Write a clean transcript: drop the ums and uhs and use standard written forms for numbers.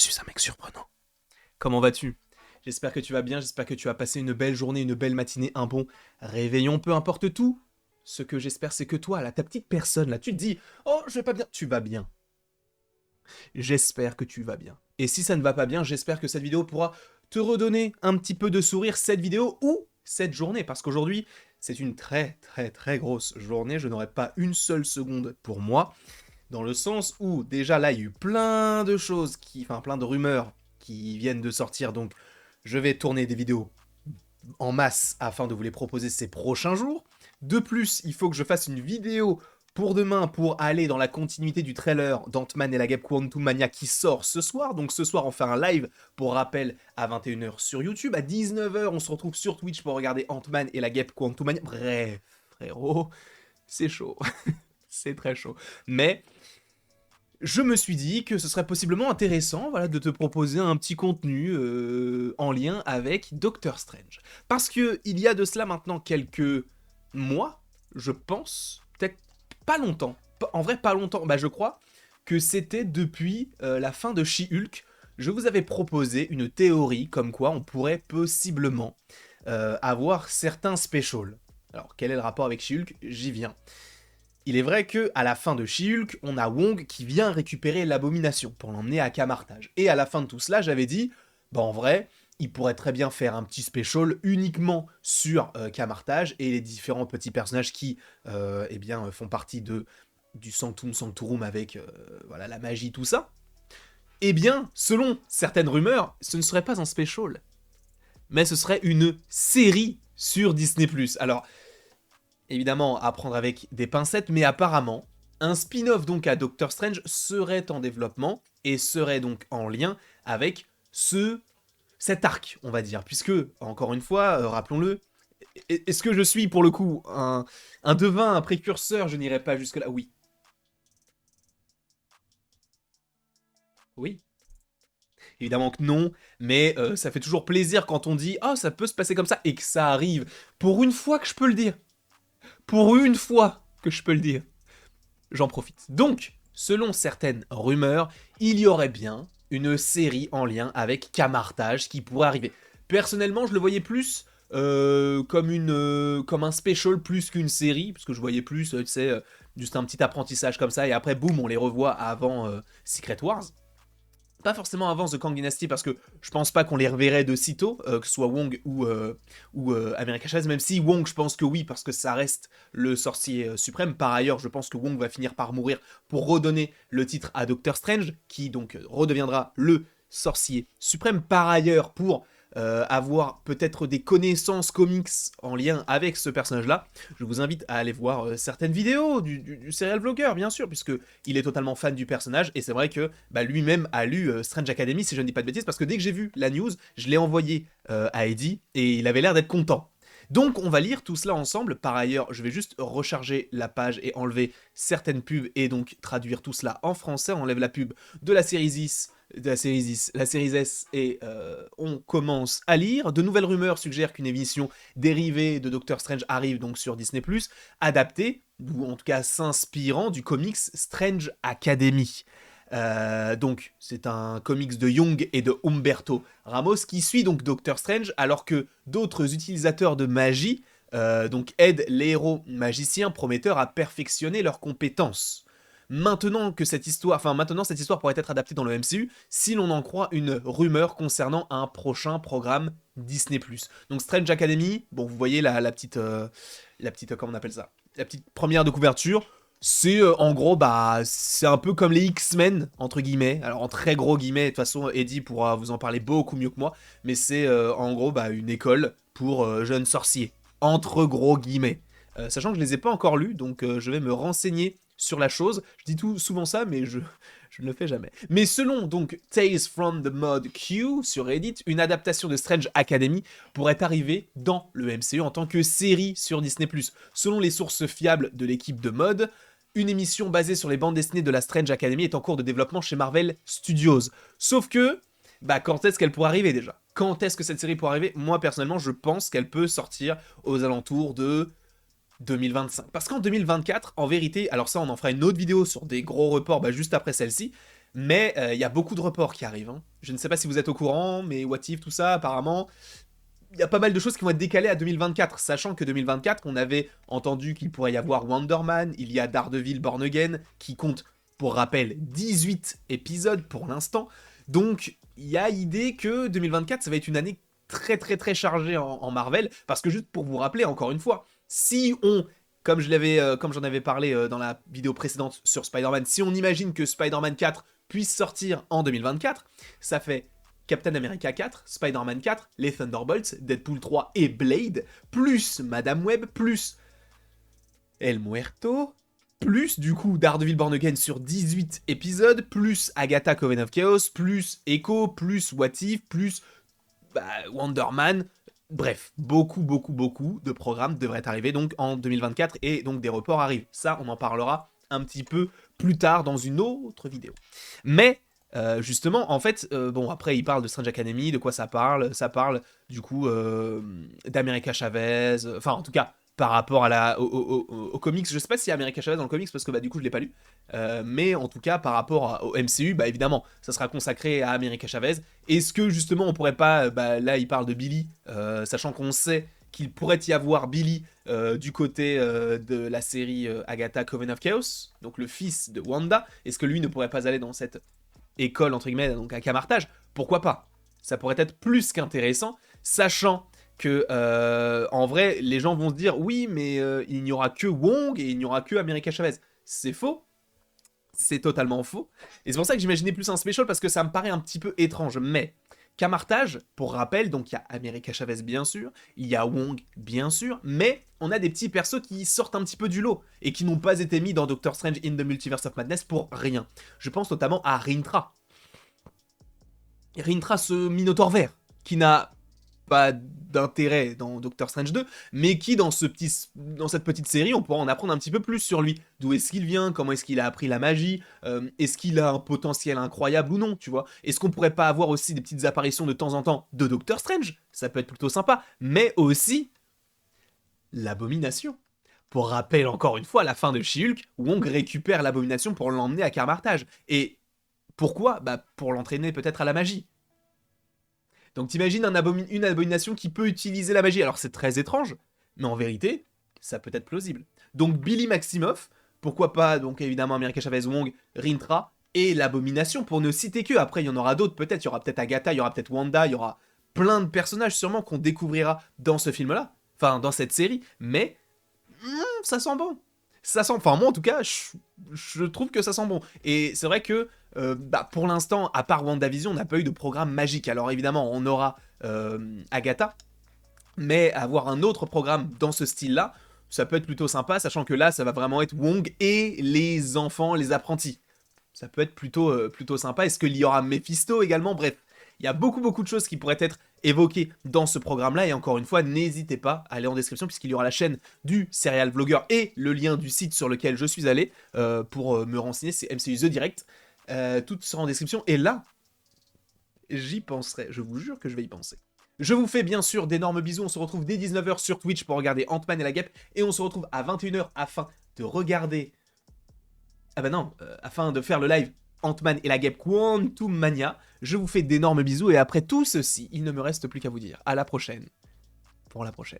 suis un mec surprenant. Comment vas-tu? J'espère que tu vas bien, j'espère que tu as passé une belle journée, une belle matinée, un bon réveillon, peu importe tout. Ce que j'espère, c'est que toi, là, ta petite personne, là, tu te dis, oh, je vais pas bien. Tu vas bien. J'espère que tu vas bien. Et si ça ne va pas bien, j'espère que cette vidéo pourra te redonner un petit peu de sourire, cette vidéo ou cette journée. Parce qu'aujourd'hui, c'est une très, très, très grosse journée. Je n'aurai pas une seule seconde pour moi. Dans le sens où, déjà là, il y a eu plein de choses, enfin plein de rumeurs qui viennent de sortir, donc je vais tourner des vidéos en masse afin de vous les proposer ces prochains jours. De plus, il faut que je fasse une vidéo pour demain pour aller dans la continuité du trailer d'Ant-Man et la Guêpe Quantum Mania qui sort ce soir. Donc ce soir, on fait un live, pour rappel, à 21h sur YouTube. À 19h, on se retrouve sur Twitch pour regarder Ant-Man et la Guêpe Quantum Mania. Bref, frérot, c'est chaud. C'est très chaud. Mais je me suis dit que ce serait possiblement intéressant, voilà, de te proposer un petit contenu en lien avec Doctor Strange. Parce que il y a de cela maintenant quelques mois, je pense, peut-être pas longtemps, en vrai pas longtemps, bah je crois que c'était depuis la fin de She-Hulk, je vous avais proposé une théorie comme quoi on pourrait possiblement avoir certains specials. Alors quel est le rapport avec She-Hulk? J'y viens. Il est vrai que à la fin de She-Hulk, on a Wong qui vient récupérer l'abomination pour l'emmener à Camartage. Et à la fin de tout cela, j'avais dit, bah en vrai, il pourrait très bien faire un petit special uniquement sur Camartage et les différents petits personnages qui, eh bien, font partie du Sanctum Sanctorum avec voilà, la magie, tout ça. Eh bien, selon certaines rumeurs, ce ne serait pas un special, mais ce serait une série sur Disney+. Alors, évidemment à prendre avec des pincettes, mais apparemment, un spin-off donc à Doctor Strange serait en développement et serait donc en lien avec cet arc, on va dire, puisque, encore une fois, rappelons-le, est-ce que je suis pour le coup un devin, un précurseur? Je n'irai pas jusque-là, oui. Oui. Évidemment que non, mais ça fait toujours plaisir quand on dit « Oh, ça peut se passer comme ça » et que ça arrive. Pour une fois que je peux le dire. Pour une fois que je peux le dire. J'en profite. Donc, selon certaines rumeurs, il y aurait bien une série en lien avec Camartage qui pourrait arriver. Personnellement, je le voyais plus comme un special plus qu'une série, parce que je voyais plus, tu sais, juste un petit apprentissage comme ça, et après, boum, on les revoit avant Secret Wars. Pas forcément avant The Kang Dynasty, parce que je pense pas qu'on les reverrait de sitôt, que ce soit Wong ou America Chavez, même si Wong, je pense que oui, parce que ça reste le sorcier suprême. Par ailleurs, je pense que Wong va finir par mourir pour redonner le titre à Doctor Strange, qui donc redeviendra le sorcier suprême. Par ailleurs, pour avoir peut-être des connaissances comics en lien avec ce personnage-là, je vous invite à aller voir certaines vidéos du serial vlogger, bien sûr, puisque il est totalement fan du personnage, et c'est vrai que bah, lui-même a lu Strange Academy, si je ne dis pas de bêtises, parce que dès que j'ai vu la news, je l'ai envoyé à Eddie, et il avait l'air d'être content. Donc on va lire tout cela ensemble. Par ailleurs, je vais juste recharger la page et enlever certaines pubs et donc traduire tout cela en français. On enlève la pub de la série 10, la série S, et on commence à lire. De nouvelles rumeurs suggèrent qu'une émission dérivée de Doctor Strange arrive donc sur Disney+, adaptée, ou en tout cas s'inspirant du comics Strange Academy. Donc, c'est un comics de Young et de Humberto Ramos qui suit donc Doctor Strange alors que d'autres utilisateurs de magie donc aident les héros magiciens prometteurs à perfectionner leurs compétences. Maintenant cette histoire pourrait être adaptée dans le MCU si l'on en croit une rumeur concernant un prochain programme Disney+. Donc Strange Academy, bon vous voyez la petite, comment on appelle ça, la petite première de couverture. C'est en gros, bah, c'est un peu comme les X-Men, entre guillemets. Alors, en très gros guillemets, de toute façon, Eddie pourra vous en parler beaucoup mieux que moi. Mais c'est en gros bah, une école pour jeunes sorciers. Entre gros guillemets. Sachant que je les ai pas encore lus, donc je vais me renseigner sur la chose. Je dis tout souvent ça, mais je ne le fais jamais. Mais selon donc Tales from the Mod Q sur Reddit, une adaptation de Strange Academy pourrait arriver dans le MCU en tant que série sur Disney+. Selon les sources fiables de l'équipe de Mod, une émission basée sur les bandes dessinées de la Strange Academy est en cours de développement chez Marvel Studios. Sauf que, bah quand est-ce qu'elle pourrait arriver déjà? Quand est-ce que cette série pourrait arriver? Moi personnellement, je pense qu'elle peut sortir aux alentours de 2025. Parce qu'en 2024, en vérité, alors ça on en fera une autre vidéo sur des gros reports bah, juste après celle-ci, Mais il y a beaucoup de reports qui arrivent, hein. Je ne sais pas si vous êtes au courant, mais What If, tout ça, apparemment, il y a pas mal de choses qui vont être décalées à 2024, sachant que 2024, on avait entendu qu'il pourrait y avoir Wonder Man, il y a Daredevil Born Again, qui compte, pour rappel, 18 épisodes pour l'instant. Donc, il y a idée que 2024, ça va être une année très très très chargée en Marvel, parce que juste pour vous rappeler, encore une fois, si on... Comme j'en avais parlé dans la vidéo précédente sur Spider-Man, si on imagine que Spider-Man 4 puisse sortir en 2024, ça fait Captain America 4, Spider-Man 4, les Thunderbolts, Deadpool 3 et Blade, plus Madame Web, plus El Muerto, plus du coup Daredevil Born Again sur 18 épisodes, plus Agatha Coven of Chaos, plus Echo, plus What If, plus Wonder Man. Bref, beaucoup de programmes devraient arriver donc en 2024 et donc des reports arrivent. Ça, on en parlera un petit peu plus tard dans une autre vidéo. Mais justement, en fait, bon, après, il parle de Strange Academy, de quoi ça parle? Ça parle, du coup, d'America Chavez, enfin, en tout cas, par rapport à au comics, je sais pas s'il y a America Chavez dans le comics, parce que, du coup, je l'ai pas lu, mais en tout cas, par rapport au MCU, évidemment, ça sera consacré à America Chavez. Est-ce que, justement, on pourrait pas, là, il parle de Billy, sachant qu'on sait qu'il pourrait y avoir Billy du côté de la série Agatha Coven of Chaos, donc le fils de Wanda, est-ce que lui ne pourrait pas aller dans cette école, entre guillemets, donc à Camartage? Pourquoi pas? Ça pourrait être plus qu'intéressant, sachant que, en vrai, les gens vont se dire, oui, mais il n'y aura que Wong et il n'y aura que America Chavez. C'est faux. C'est totalement faux. Et c'est pour ça que j'imaginais plus un special, parce que ça me paraît un petit peu étrange. Mais, Camartage, pour rappel, donc il y a America Chavez bien sûr, il y a Wong bien sûr, mais on a des petits persos qui sortent un petit peu du lot, et qui n'ont pas été mis dans Doctor Strange in the Multiverse of Madness pour rien. Je pense notamment à Rintra. Rintra, ce Minotaure vert, qui n'a pas d'intérêt dans Doctor Strange 2, mais qui dans cette petite série, on pourra en apprendre un petit peu plus sur lui. D'où est-ce qu'il vient, comment est-ce qu'il a appris la magie, est-ce qu'il a un potentiel incroyable ou non, tu vois. Est-ce qu'on pourrait pas avoir aussi des petites apparitions de temps en temps de Doctor Strange? Ça peut être plutôt sympa, mais aussi l'Abomination. Pour rappel, encore une fois, à la fin de She-Hulk, Wong récupère l'Abomination pour l'emmener à Camartage. Et pourquoi? Pour l'entraîner peut-être à la magie. Donc t'imagines une abomination qui peut utiliser la magie. Alors c'est très étrange, mais en vérité, ça peut être plausible. Donc Billy Maximoff, pourquoi pas, donc évidemment America Chavez Wong, Rintra, et l'abomination, pour ne citer que. Après il y en aura d'autres peut-être, il y aura peut-être Agatha, il y aura peut-être Wanda, il y aura plein de personnages sûrement qu'on découvrira dans ce film-là, enfin dans cette série, mais ça sent bon. Ça sent, enfin moi en tout cas, je trouve que ça sent bon. Et c'est vrai que pour l'instant, à part WandaVision, on n'a pas eu de programme magique. Alors évidemment, on aura Agatha, mais avoir un autre programme dans ce style-là, ça peut être plutôt sympa, sachant que là, ça va vraiment être Wong et les enfants, les apprentis. Ça peut être plutôt sympa. Est-ce qu'il y aura Mephisto également? Bref, il y a beaucoup de choses qui pourraient être évoquées dans ce programme-là. Et encore une fois, n'hésitez pas à aller en description, puisqu'il y aura la chaîne du Serial Vlogger et le lien du site sur lequel je suis allé pour me renseigner. C'est MCU The Direct. Tout sera en description. Et là, j'y penserai. Je vous jure que je vais y penser. Je vous fais bien sûr d'énormes bisous. On se retrouve dès 19h sur Twitch pour regarder Ant-Man et la Guêpe. Et on se retrouve à 21h afin de regarder... afin de faire le live Ant-Man et la Guêpe Quantum Mania. Je vous fais d'énormes bisous et après tout ceci, il ne me reste plus qu'à vous dire à la prochaine pour la prochaine.